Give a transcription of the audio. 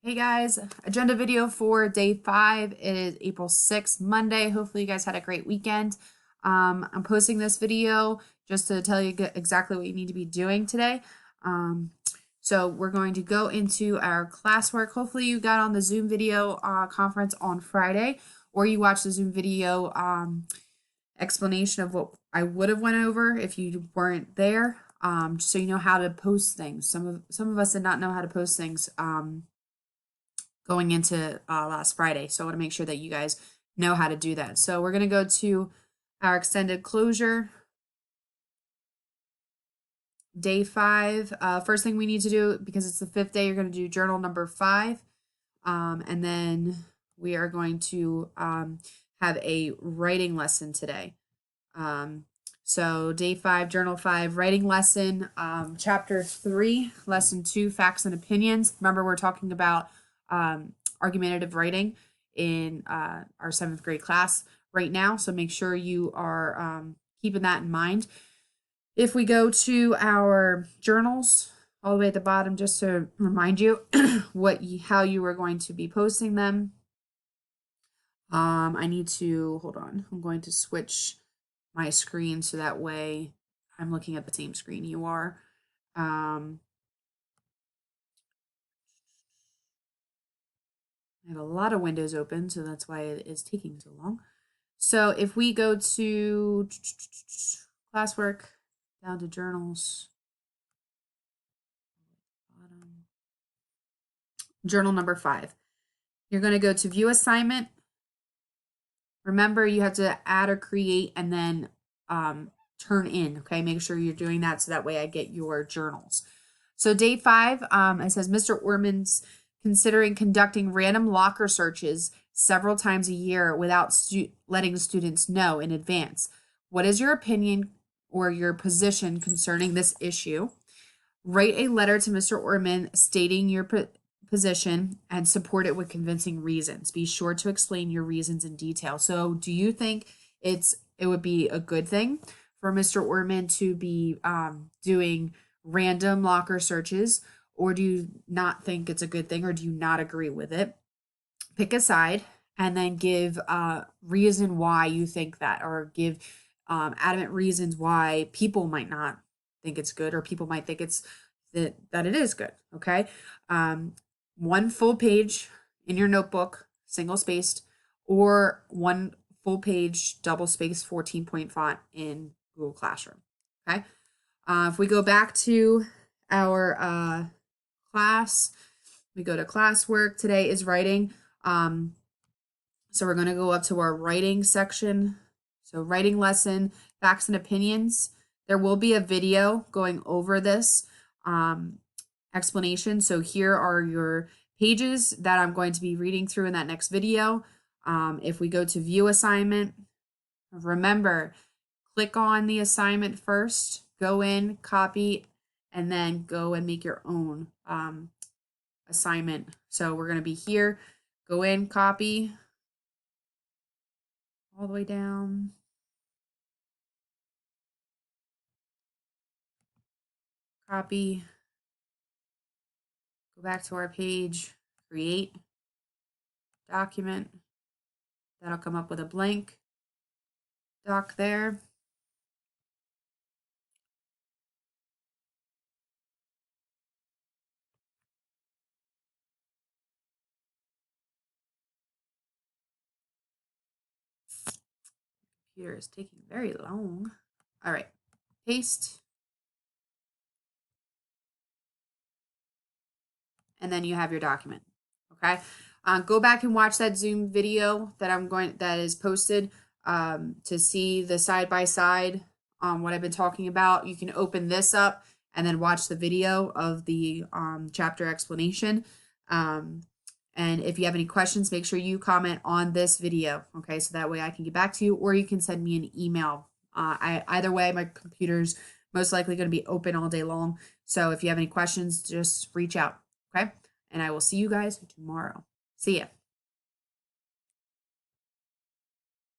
Hey guys, agenda video for day 5. It is April 6th, Monday. Hopefully you guys had a great weekend. I'm posting this video just to tell you exactly what you need to be doing today. So we're going to go into our classwork. Hopefully you got on the Zoom video conference on Friday, or you watched the Zoom video explanation of what I would have went over if you weren't there, so you know how to post things. Some of us did not know how to post things going into last Friday. So I want to make sure that you guys know how to do that. So we're going to go to our extended closure. Day 5. First thing we need to do, because it's the 5th day, you're going to do journal number 5. And then we are going to have a writing lesson today. So day 5, journal 5, writing lesson, chapter 3, lesson 2, facts and opinions. Remember, we're talking about argumentative writing in our 7th grade class right now. So make sure you are keeping that in mind. If we go to our journals all the way at the bottom, just to remind you how you are going to be posting them. I need to, hold on, I'm going to switch my screen so that way I'm looking at the same screen you are. I have a lot of windows open, so that's why it is taking so long. So if we go to classwork, down to journals, journal number 5, you're going to go to view assignment. Remember, you have to add or create and then turn in, okay? Make sure you're doing that so that way I get your journals. So day 5, it says Mr. Orman's considering conducting random locker searches several times a year without letting students know in advance. What is your opinion or your position concerning this issue? Write a letter to Mr. Orman stating your position and support it with convincing reasons. Be sure to explain your reasons in detail. So do you think it would be a good thing for Mr. Orman to be doing random locker searches, or do you not think it's a good thing, or do you not agree with it? Pick a side and then give reason why you think that, or give adamant reasons why people might not think it's good, or people might think that it is good. Okay. One full page in your notebook, single spaced, or one full page double spaced 14-point font in Google Classroom. Okay. If we go back to our class, we go to classwork. Today is writing. So we're going to go up to our writing section. So writing lesson, facts and opinions. There will be a video going over this explanation. So here are your pages that I'm going to be reading through in that next video. If we go to view assignment, remember, click on the assignment first, go in, copy, and then go and make your own assignment. So we're going to be here, go in, copy, all the way down. Copy, go back to our page, create, document. That'll come up with a blank doc there. Computer is taking very long. All right, paste. And then you have your document. Okay. Go back and watch that Zoom video that is posted to see the side by side what I've been talking about. You can open this up and then watch the video of the chapter explanation. And if you have any questions, make sure you comment on this video. Okay, so that way I can get back to you, or you can send me an email. Either way, my computer's most likely going to be open all day long. So if you have any questions, just reach out. Okay. And I will see you guys tomorrow. See ya.